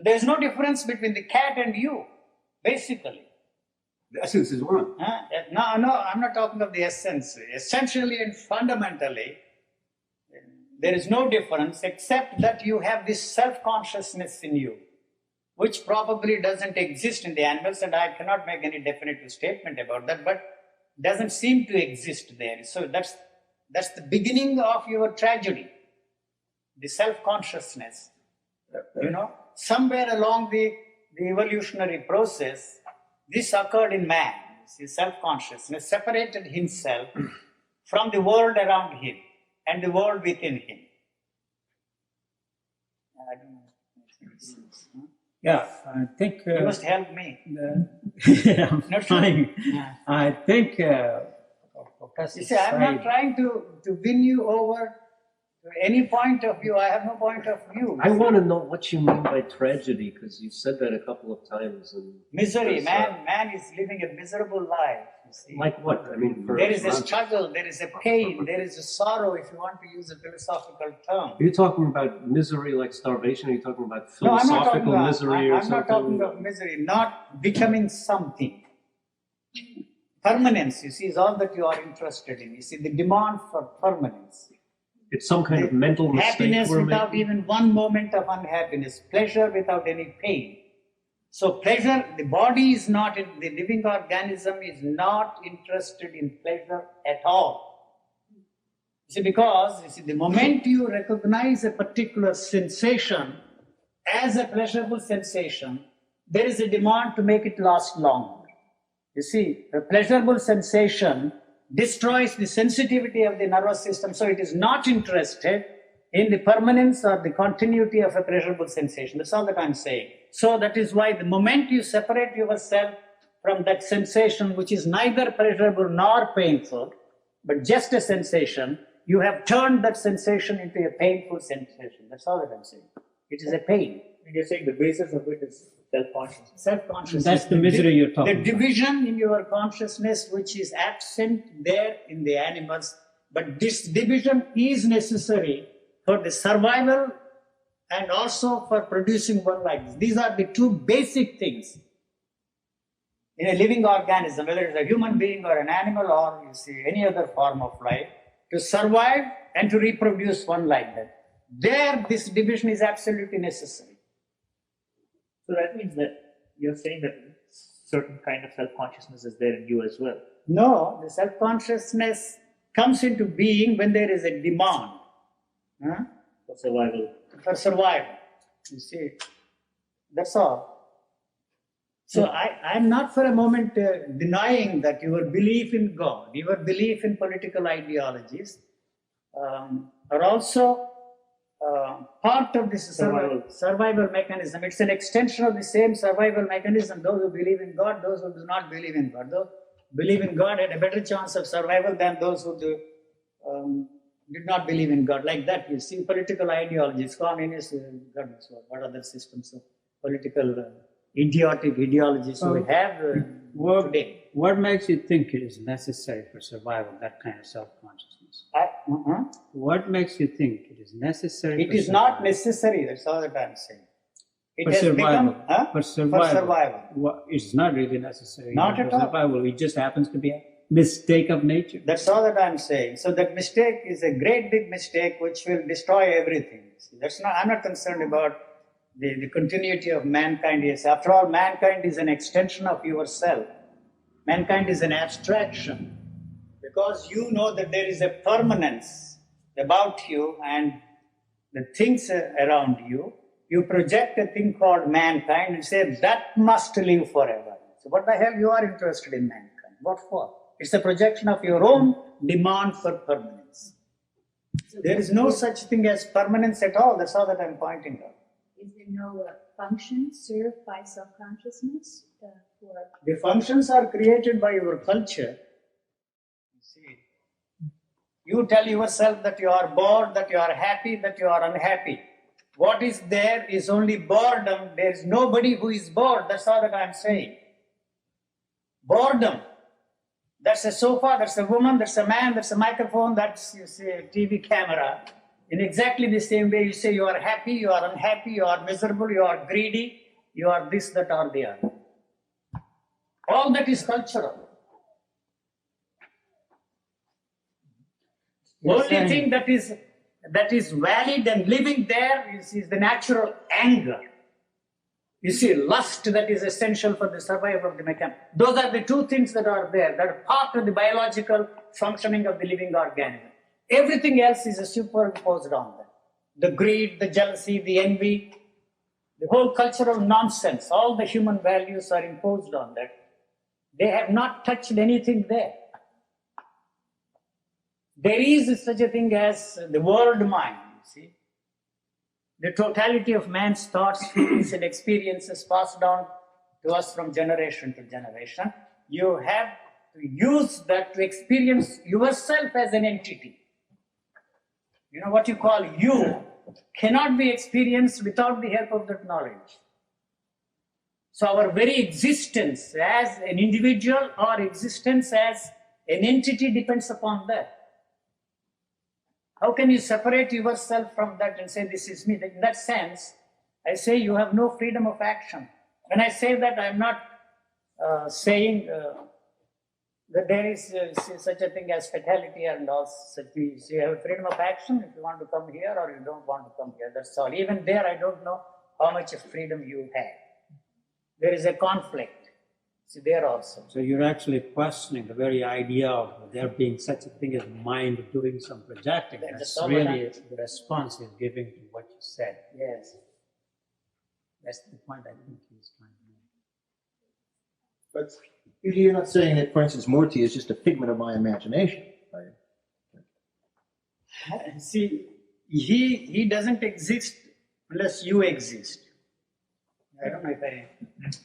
So there is no difference between the cat and you, basically. The essence is one. No, I'm not talking of the essence. Essentially and fundamentally, there is no difference except that you have this self-consciousness in you, which probably doesn't exist in the animals, and I cannot make any definitive statement about that, but doesn't seem to exist there. So that's the beginning of your tragedy, the self-consciousness. Somewhere along the evolutionary process, this occurred in man. His self-consciousness separated himself from the world around him and the world within him. I don't know if it makes sense. Yeah, I think... you must help me. I'm not trying. Yeah. I think... you see, I'm not trying to win you over to any point of view. I have no point of view. I want to know what you mean by tragedy, because you said that a couple of times. And misery. Man is living a miserable life. You see. Like what? I mean, there is a struggle, there is a pain, there is a sorrow, if you want to use a philosophical term. Are you talking about misery like starvation? Are you talking about philosophical misery or something? I'm not talking of misery, not becoming something. Permanence, you see, is all that you are interested in. You see, the demand for permanence. It's some kind of mental mistake. Happiness without even one moment of unhappiness. Pleasure without any pain. So pleasure, the body is not, the living organism is not interested in pleasure at all. You see, because the moment you recognize a particular sensation as a pleasurable sensation, there is a demand to make it last longer. You see, a pleasurable sensation destroys the sensitivity of the nervous system, so it is not interested in the permanence or the continuity of a pleasurable sensation. That's all that I'm saying. So that is why the moment you separate yourself from that sensation, which is neither pleasurable nor painful, but just a sensation, you have turned that sensation into a painful sensation. That's all that I'm saying. It is a pain. And you're saying the basis of it is self-consciousness. Self-consciousness. That's the misery you're talking about. The division in your consciousness which is absent there in the animals, but this division is necessary for the survival and also for producing one like this. These are the two basic things in a living organism, whether it's a human being or an animal or you see any other form of life, to survive and to reproduce one like that. There, this division is absolutely necessary. So that means that you're saying that certain kind of self-consciousness is there in you as well. No, the self-consciousness comes into being when there is a demand For survival. For survival. You see, that's all. So I'm not for a moment denying that your belief in God, your belief in political ideologies are also part of this survival mechanism. It's an extension of the same survival mechanism. Those who believe in God, those who do not believe in God. Those who believe in God had a better chance of survival than those who did not believe in God. Like that, you see, political ideologies, communist, God knows what other systems of political idiotic ideologies we have today. What makes you think it is necessary for survival, that kind of self-consciousness? What makes you think it is necessary? It is not necessary, that's all that I'm saying. It for has survival. become For survival. For survival. It's not really necessary. Not at all. Survival. It just happens to be a mistake of nature. That's all that I'm saying. So that mistake is a great big mistake which will destroy everything. I'm not concerned about the continuity of mankind. Yes, after all, mankind is an extension of yourself. Mankind is an abstraction. Because you know that there is a permanence about you and the things around you, you project a thing called mankind and say, that must live forever. So what the hell you are interested in mankind? What for? It's a projection of your own demand for permanence. There is no such thing as permanence at all. That's all that I'm pointing out. Is there no function served by self-consciousness? The functions are created by your culture. You tell yourself that you are bored, that you are happy, that you are unhappy. What is there is only boredom. There is nobody who is bored. That's all that I'm saying. Boredom. That's a sofa, that's a woman, that's a man, that's a microphone, that's, you see, a TV camera. In exactly the same way you say you are happy, you are unhappy, you are miserable, you are greedy, you are this, that, or the other. All that is cultural. Only thing that is valid and living there is the natural anger. You see, lust that is essential for the survival of the mechanism. Those are the two things that are there, that are part of the biological functioning of the living organism. Everything else is superimposed on them. The greed, the jealousy, the envy, the whole cultural nonsense, all the human values are imposed on that. They have not touched anything there. There is such a thing as the world mind, you see. The totality of man's thoughts, feelings, and experiences passed down to us from generation to generation. You have to use that to experience yourself as an entity. You know, what you call you cannot be experienced without the help of that knowledge. So our very existence as an individual or existence as an entity depends upon that. How can you separate yourself from that and say, this is me? In that sense, I say you have no freedom of action. When I say that, I'm not saying that there is such a thing as fatality and all such things. You have freedom of action if you want to come here or you don't want to come here. That's all. Even there, I don't know how much of freedom you have. There is a conflict. See, there also. So you're actually questioning the very idea of there being such a thing as mind doing some projecting. That's really the response he's giving to what you said. Yes. That's the point I think he's trying to make. But you're not saying that, for instance, Murti is just a figment of my imagination, right? See, he doesn't exist unless you exist. I don't know if I...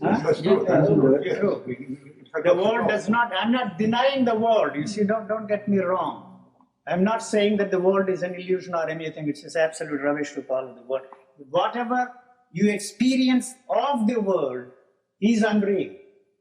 That's true. That's true. Yeah. The world does not... I'm not denying the world. You see, don't get me wrong. I'm not saying that the world is an illusion or anything. It's just absolute rubbish to call it the world. Whatever you experience of the world is unreal.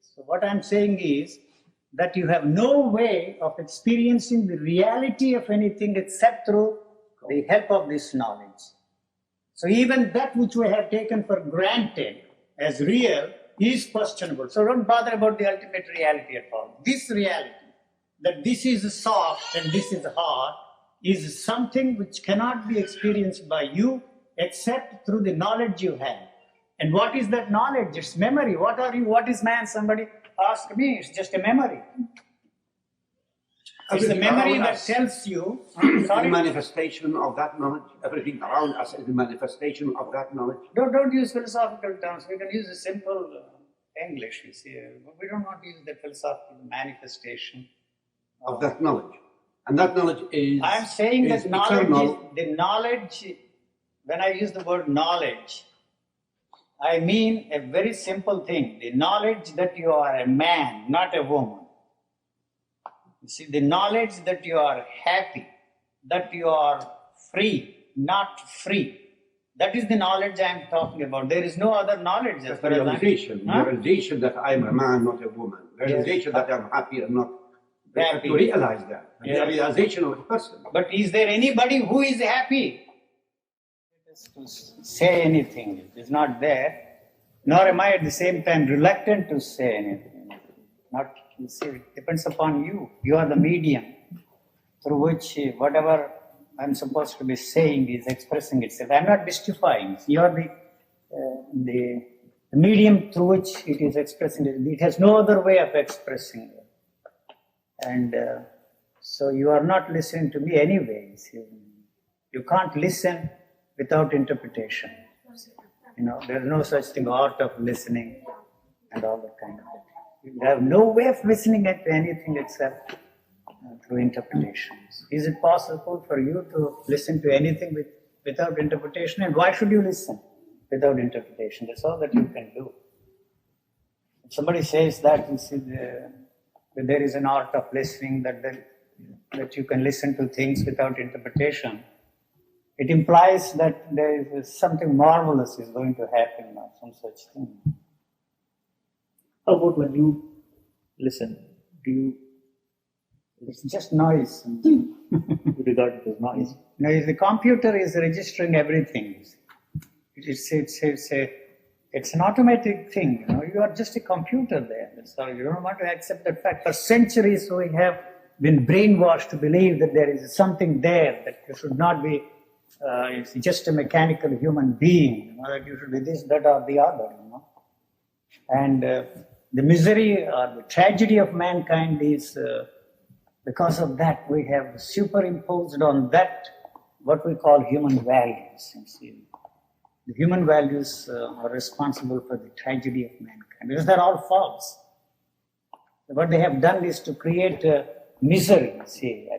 So what I'm saying is that you have no way of experiencing the reality of anything except through the help of this knowledge. So even that which we have taken for granted as real is questionable. So don't bother about the ultimate reality at all. This reality, that this is soft and this is hard, is something which cannot be experienced by you except through the knowledge you have. And what is that knowledge? It's memory. What are you? What is man? Somebody asked me. It's just a memory. It's a memory that tells you. The manifestation of that knowledge. Everything around us is the manifestation of that knowledge. Don't use philosophical terms. We can use a simple English. You see, we don't want to use the philosophical manifestation of that knowledge, and that knowledge is. I'm saying is that knowledge eternal. is the knowledge. When I use the word knowledge, I mean a very simple thing. The knowledge that you are a man, not a woman. You see, the knowledge that you are happy, that you are free, not free. That is the knowledge I am talking about. There is no other knowledge. That's the realization. The realization that I am a man, not a woman. The realization that I am happy and not happy. To realize that. Yes. The realization of a person. But is there anybody who is happy? To say anything. It is not there. Nor am I at the same time reluctant to say anything. Not, you see, it depends upon you. You are the medium through which whatever I'm supposed to be saying is expressing itself. I'm not mystifying. You are the medium through which it is expressing it. It has no other way of expressing it. And so you are not listening to me anyways. You can't listen without interpretation. You know, there's no such thing, art of listening and all that kind of thing. You have no way of listening to anything except through interpretations. Is it possible for you to listen to anything without interpretation? And why should you listen without interpretation? That's all that you can do. If somebody says that, you see, that there is an art of listening, that you can listen to things without interpretation, it implies that there is something marvelous is going to happen or some such thing. How about when you listen? Do you It's just noise. regard it as noise? If the computer is registering everything, it's an automatic thing. You are just a computer there. So you don't want to accept that fact. For centuries, we have been brainwashed to believe that there is something there, that you should not be it's just a mechanical human being, that you should be this, that, or the other. And the misery or the tragedy of mankind is because of that we have superimposed on that what we call human values. You see. The human values are responsible for the tragedy of mankind because they're all false. What they have done is to create misery,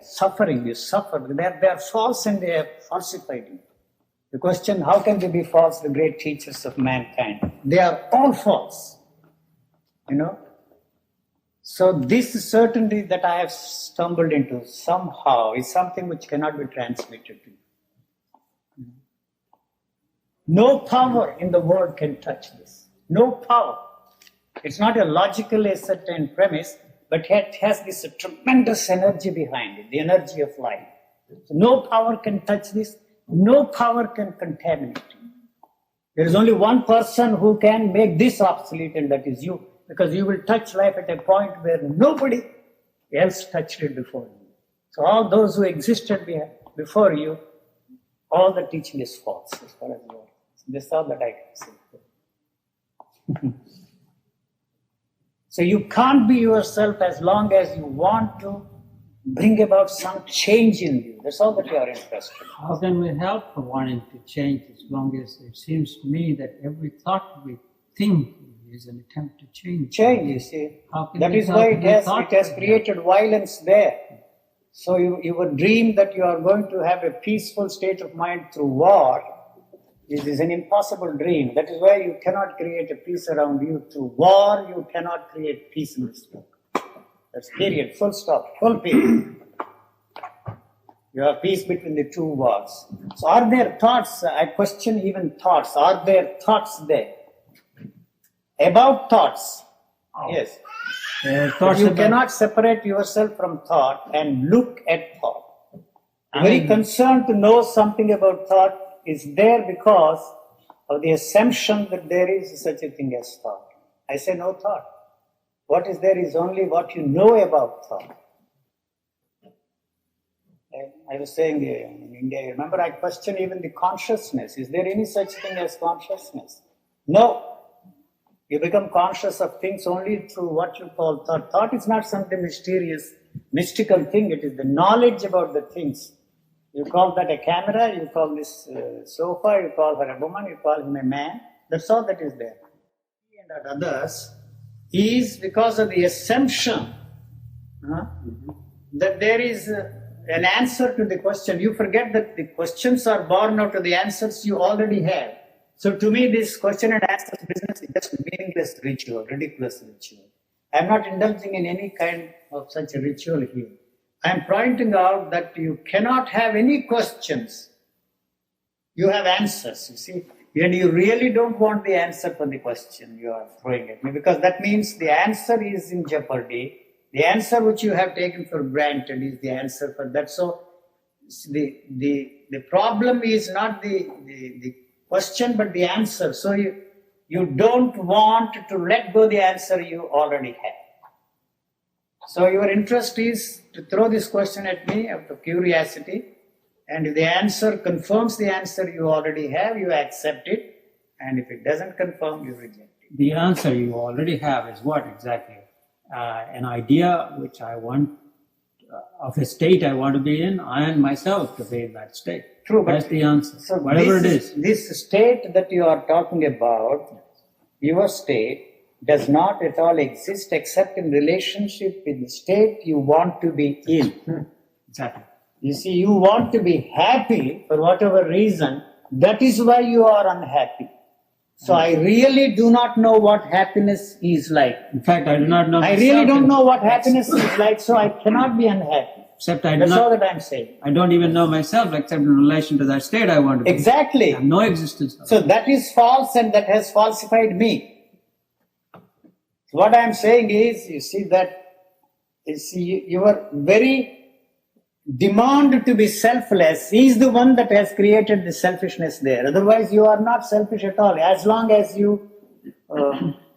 suffering. You suffer. They are false and they are falsified you. The question, how can they be false, the great teachers of mankind? They are all false. So this certainty that I have stumbled into somehow is something which cannot be transmitted to you. No power in the world can touch this. No power. It's not a logically certain premise, but it has this tremendous energy behind it, the energy of life. So no power can touch this. No power can contaminate it. There is only one person who can make this obsolete, and that is you. Because you will touch life at a point where nobody else touched it before you. So all those who existed before you, all the teaching is false as far as you are. This is all that I can say. So you can't be yourself as long as you want to bring about some change in you. That's all that you are interested in. How can we help for wanting to change as long as it seems to me that every thought we think is an attempt to change? Change, you see. That is why it has created violence there. So you would dream that you are going to have a peaceful state of mind through war. It is an impossible dream. That is why you cannot create a peace around you through war. You cannot create peace in this world. That's period, full stop, full period. You have peace between the two wars. So are there thoughts? I question even thoughts. Are there thoughts there? About thoughts. Yes. You cannot separate yourself from thought and look at thought. Very concerned to know something about thought is there because of the assumption that there is such a thing as thought. I say no thought. What is there is only what you know about thought. I was saying in India, remember I question even the consciousness. Is there any such thing as consciousness? No. You become conscious of things only through what you call thought. Thought is not something mysterious, mystical thing. It is the knowledge about the things. You call that a camera, you call this sofa, you call her a woman, you call him a man. That's all that is there. And others is because of the assumption that there is an answer to the question. You forget that the questions are born out of the answers you already have. So to me, this question and answer business is just meaningless ritual, ridiculous ritual. I'm not indulging in any kind of such a ritual here. I'm pointing out that you cannot have any questions. You have answers, you see. And you really don't want the answer for the question you are throwing at me, because that means the answer is in jeopardy. The answer which you have taken for granted is the answer for that. So the problem is not the question, but the answer. So you don't want to let go the answer you already have. So your interest is to throw this question at me out of curiosity, and if the answer confirms the answer you already have, you accept it, and if it doesn't confirm, you reject it. The answer you already have is what exactly? An idea which I want, of a state I want to be in, and myself to be in that state. True, that's the answer. So whatever it is. This state that you are talking about, your state, does not at all exist except in relationship with the state you want to be in. Exactly. You see, you want to be happy for whatever reason, that is why you are unhappy. So I really do not know what happiness is like. In fact, I do not know. I really don't know what happiness is like, so I cannot be unhappy. Except That's all that I'm saying. I don't even know myself except in relation to that state I want to be. Exactly. I have no existence. So that is false, and that has falsified me. What I'm saying is, you see, you are very demand to be selfless is the one that has created the selfishness there. Otherwise, you are not selfish at all. As long as you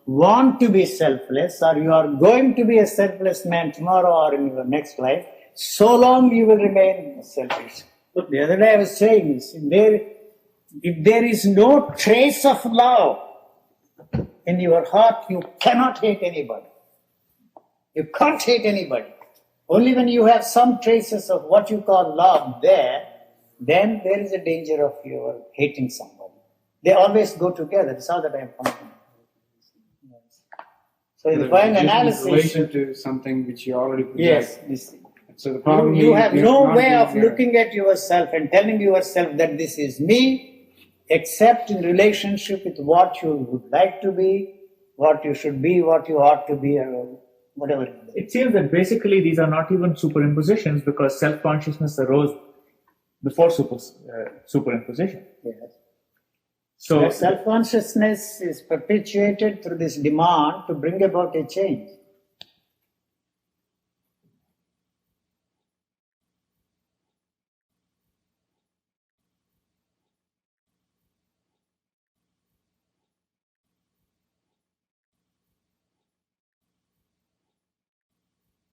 want to be selfless, or you are going to be a selfless man tomorrow or in your next life, so long you will remain selfish. But the other day I was saying is, if there is no trace of love in your heart, you cannot hate anybody. You can't hate anybody. Only when you have some traces of what you call love there, then there is a danger of your hating somebody. They always go together. That's how that I am coming. So in the final analysis, in relation to something which you already possess. Yes. So the problem You have no not way being of there. looking at yourself and telling yourself that this is me, except in relationship with what you would like to be, what you should be, what you ought to be, or whatever. It seems that basically these are not even superimpositions because self-consciousness arose before superimposition. Yes. So Self-consciousness is perpetuated through this demand to bring about a change.